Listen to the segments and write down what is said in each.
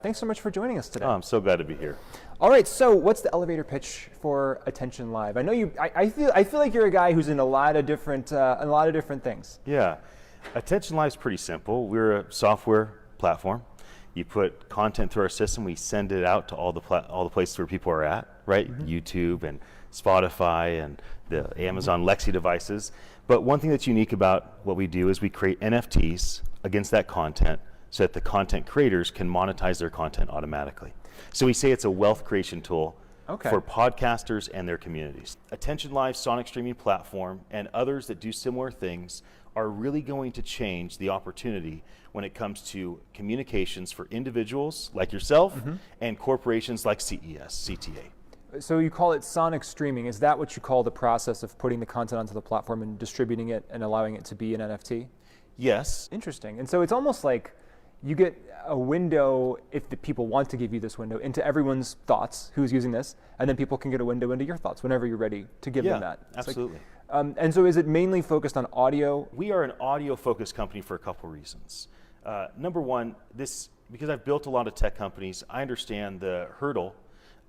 Thanks so much for joining us today. Oh, I'm so glad to be here. All right, so what's the elevator pitch for Attention Live? I know you. I feel like you're a guy who's in a lot of different things. Yeah, Attention Live is pretty simple. We're a software platform. You put content through our system. We send it out to all the places where people are at, right? Mm-hmm. YouTube and Spotify and the Amazon Lexi devices. But one thing that's unique about what we do is we create NFTs against that content, so that the content creators can monetize their content automatically. So we say it's a wealth creation tool for podcasters and their communities. Attention Live Sonic streaming platform and others that do similar things are really going to change the opportunity when it comes to communications for individuals like yourself and corporations like CES, CTA. So you call it sonic streaming. Is that what you call the process of putting the content onto the platform and distributing it and allowing it to be an NFT? Yes. Interesting. And so it's almost like you get a window, if the people want to give you this window, into everyone's thoughts who's using this, and then people can get a window into your thoughts whenever you're ready to give them that. It's absolutely. And so is it mainly focused on audio? We are an audio-focused company for a couple reasons. Number one, because I've built a lot of tech companies, I understand the hurdle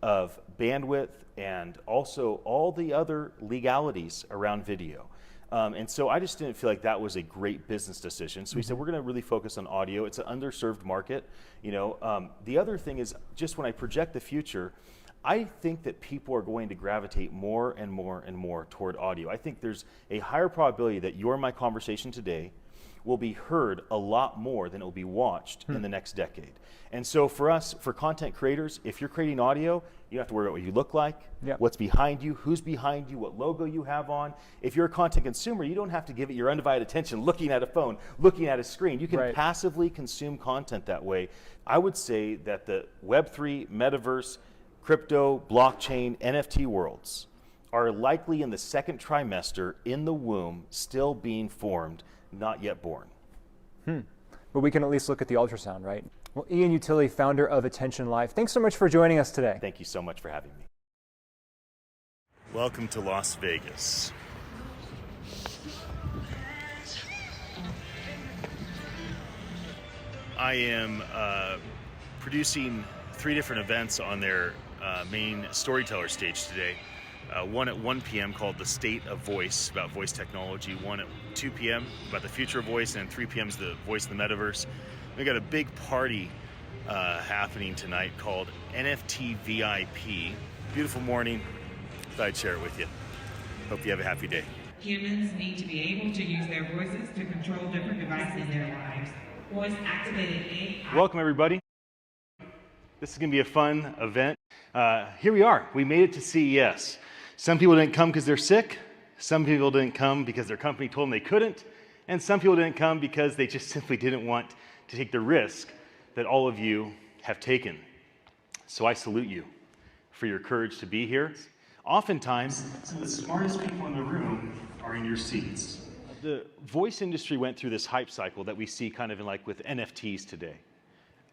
of bandwidth and also all the other legalities around video. And so I just didn't feel like that was a great business decision. So we said, we're going to really focus on audio. It's an underserved market. The other thing is, just when I project the future, I think that people are going to gravitate more and more and more toward audio. I think there's a higher probability that my conversation today will be heard a lot more than it will be watched in the next decade. And so for us, for content creators, if you're creating audio, you don't have to worry about what you look like, what's behind you, who's behind you, what logo you have on. If you're a content consumer, you don't have to give it your undivided attention looking at a phone, looking at a screen. You can passively consume content that way. I would say that the Web3, Metaverse, crypto, blockchain, NFT worlds are likely in the second trimester in the womb, still being formed, not yet born. But we can at least look at the ultrasound, right? Well, Ian Utilli, founder of Attention Live, thanks so much for joining us today. Thank you so much for having me. Welcome to Las Vegas. I am producing 3 different events on their main storyteller stage today. One at 1 p.m. called The State of Voice, about voice technology. One at 2 p.m. about the future of voice, and 3 p.m. is the voice of the metaverse. We got a big party happening tonight called NFT VIP. Beautiful morning. Thought I'd share it with you. Hope you have a happy day. Humans need to be able to use their voices to control different devices in their lives. Voice-activated AI. Welcome, everybody. This is going to be a fun event. Here we are. We made it to CES. Some people didn't come because they're sick. Some people didn't come because their company told them they couldn't. And some people didn't come because they just simply didn't want to take the risk that all of you have taken. So I salute you for your courage to be here. Oftentimes, some of the smartest people in the room are in your seats. The voice industry went through this hype cycle that we see kind of in like with NFTs today.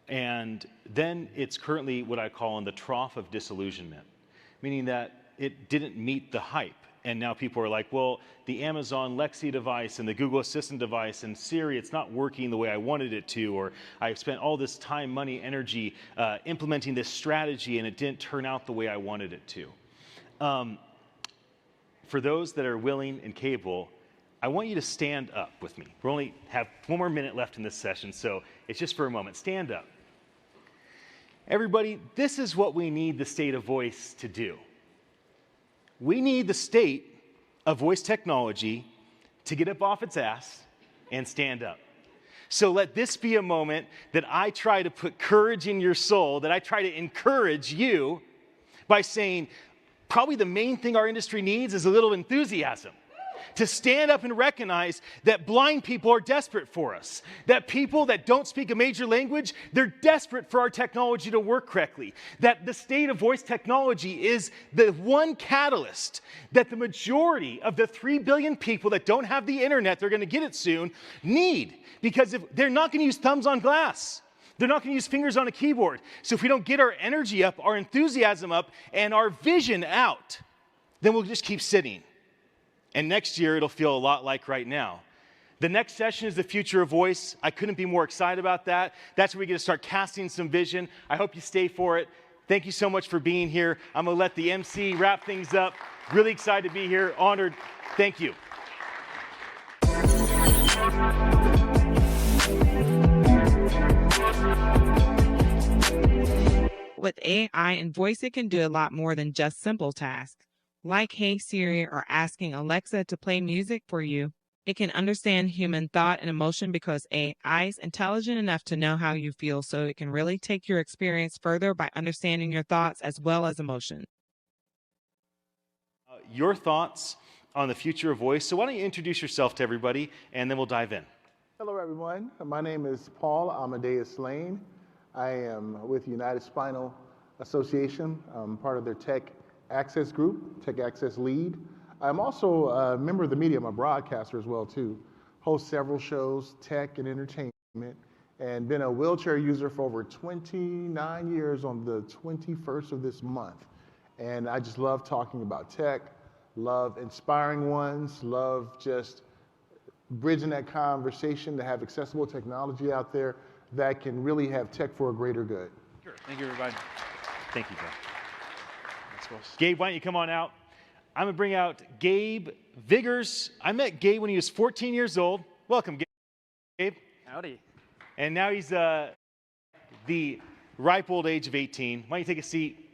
And then it's currently what I call in the trough of disillusionment, meaning that it didn't meet the hype. And now people are like, well, the Amazon Lexi device and the Google Assistant device and Siri, it's not working the way I wanted it to, or I've spent all this time, money, energy implementing this strategy and it didn't turn out the way I wanted it to. For those that are willing and capable, I want you to stand up with me. We only have 1 more minute left in this session, so it's just for a moment. Stand up. Everybody, this is what we need the state of voice to do. We need the state of voice technology to get up off its ass and stand up. So let this be a moment that I try to put courage in your soul, that I try to encourage you by saying, probably the main thing our industry needs is a little enthusiasm. To stand up and recognize that blind people are desperate for us, that people that don't speak a major language, they're desperate for our technology to work correctly, that the state of voice technology is the one catalyst that the majority of the 3 billion people that don't have the internet, they're going to get it soon, need, because if they're not going to use thumbs on glass. They're not going to use fingers on a keyboard. So if we don't get our energy up, our enthusiasm up, and our vision out, then we'll just keep sitting. And next year, it'll feel a lot like right now. The next session is the future of voice. I couldn't be more excited about that. That's where we get to start casting some vision. I hope you stay for it. Thank you so much for being here. I'm going to let the MC wrap things up. Really excited to be here. Honored. Thank you. With AI and voice, it can do a lot more than just simple tasks. Like Hey Siri or asking Alexa to play music for you, it can understand human thought and emotion because AI is intelligent enough to know how you feel, so it can really take your experience further by understanding your thoughts as well as emotion. Your thoughts on the future of voice. So why don't you introduce yourself to everybody, and then we'll dive in. Hello, everyone. My name is Paul Amadeus Lane. I am with United Spinal Association. I'm part of their Tech Access group, Tech Access lead. I'm also a member of the media. I'm a broadcaster as well, too. Host several shows, tech and entertainment, and been a wheelchair user for over 29 years on the 21st of this month. And I just love talking about tech, love inspiring ones, love just bridging that conversation to have accessible technology out there that can really have tech for a greater good. Sure. Thank you, everybody. Thank you, Gabe. Gabe, why don't you come on out? I'm going to bring out Gabe Vigors. I met Gabe when he was 14 years old. Welcome, Gabe. Howdy. And now he's the ripe old age of 18. Why don't you take a seat?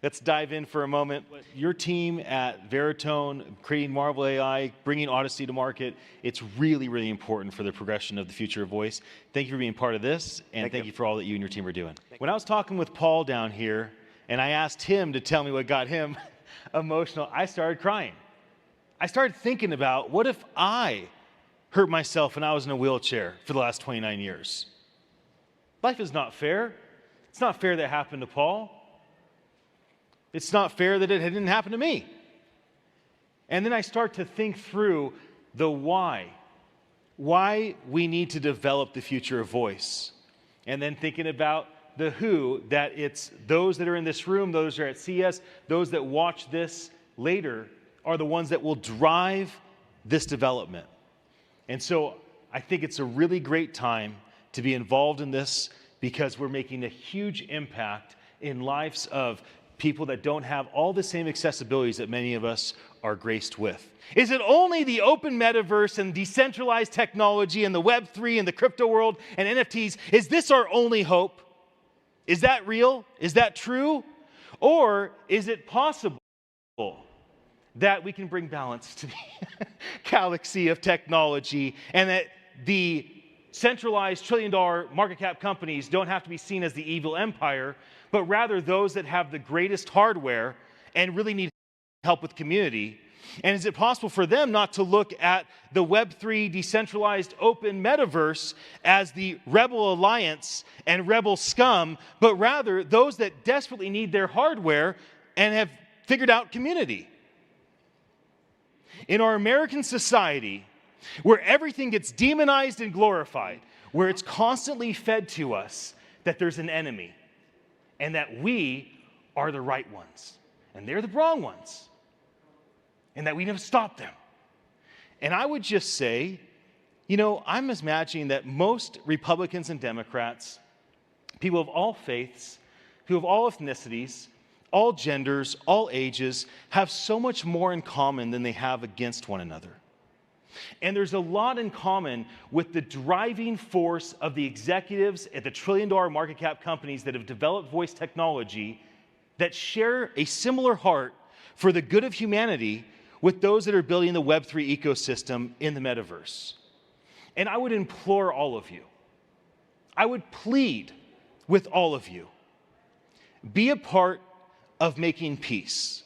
Let's dive in for a moment. Your team at Veritone, creating Marvel AI, bringing Odyssey to market, it's really, really important for the progression of the future of voice. Thank you for being part of this, and thank you for all that you and your team are doing. When I was talking with Paul down here, and I asked him to tell me what got him emotional, I started crying. I started thinking about, what if I hurt myself when I was in a wheelchair for the last 29 years? Life is not fair. It's not fair that happened to Paul. It's not fair that it didn't happen to me. And then I start to think through the why we need to develop the future of voice. And then thinking about the who, that it's those that are in this room, those that are at CES, those that watch this later are the ones that will drive this development. And so I think it's a really great time to be involved in this because we're making a huge impact in lives of people that don't have all the same accessibilities that many of us are graced with. Is it only the open metaverse and decentralized technology and the Web3 and the crypto world and NFTs? Is this our only hope? Is that real? Is that true? Or is it possible that we can bring balance to the galaxy of technology and that the centralized trillion-dollar market cap companies don't have to be seen as the evil empire, but rather those that have the greatest hardware and really need help with community? And is it possible for them not to look at the Web3 decentralized open metaverse as the rebel alliance and rebel scum, but rather those that desperately need their hardware and have figured out community? In our American society, where everything gets demonized and glorified, where it's constantly fed to us that there's an enemy, and that we are the right ones, and they're the wrong ones, and that we never stop them. And I would just say, I'm imagining that most Republicans and Democrats, people of all faiths, people of all ethnicities, all genders, all ages, have so much more in common than they have against one another. And there's a lot in common with the driving force of the executives at the trillion-dollar market cap companies that have developed voice technology that share a similar heart for the good of humanity with those that are building the Web3 ecosystem in the metaverse. And I would implore all of you, I would plead with all of you, be a part of making peace.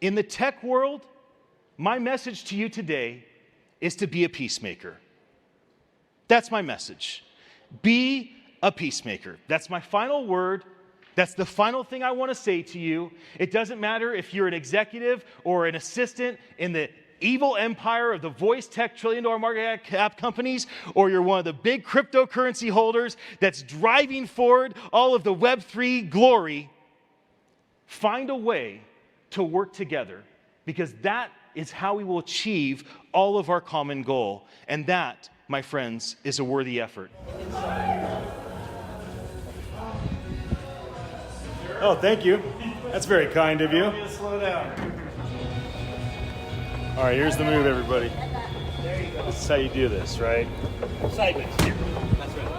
In the tech world, my message to you today is to be a peacemaker. That's my message. Be a peacemaker. That's my final word. That's the final thing I want to say to you. It doesn't matter if you're an executive or an assistant in the evil empire of the voice tech trillion-dollar market cap companies, or you're one of the big cryptocurrency holders that's driving forward all of the Web3 glory. Find a way to work together, because that is how we will achieve all of our common goal, and that my friends, is a worthy effort. Oh, thank you. That's very kind of you. Slow down. All right, here's the move, everybody. There you go. This is how you do this, right? Sideways. That's right.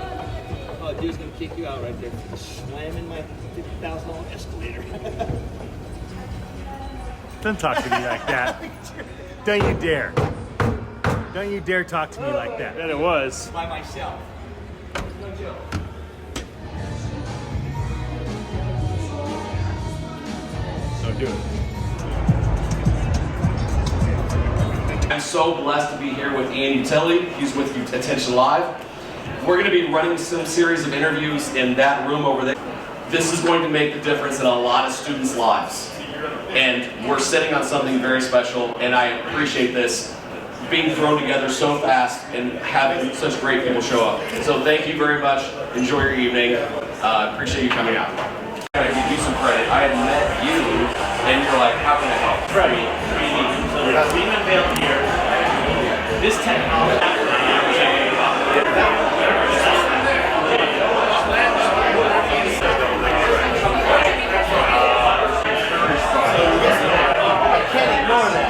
Oh, dude's gonna kick you out right there. Slamming my $50,000 escalator. Don't talk to me like that. Don't you dare. Don't you dare talk to me like that. And it was. By myself. No joke. Don't do it. I'm so blessed to be here with Andy Tilley. He's with attn.live. We're going to be running some series of interviews in that room over there. This is going to make the difference in a lot of students' lives. And we're sitting on something very special, and I appreciate this being thrown together so fast and having such great people show up. So thank you very much. Enjoy your evening. Appreciate you coming out. I gotta give you some credit. I had met you, and you're like, how can I help? Right. We unveiled here this technology. I can't ignore that.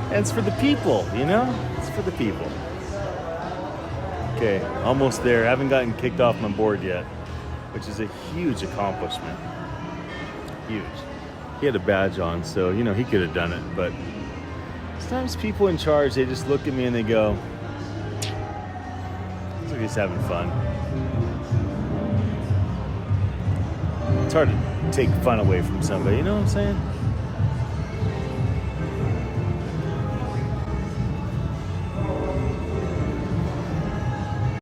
It's for the people, you know? It's for the people. Okay, almost there. I haven't gotten kicked off my board yet, which is a huge accomplishment. Huge. He had a badge on, so, you know, he could have done it, but sometimes people in charge, they just look at me and they go, looks like he's having fun. It's hard to take fun away from somebody, you know what I'm saying?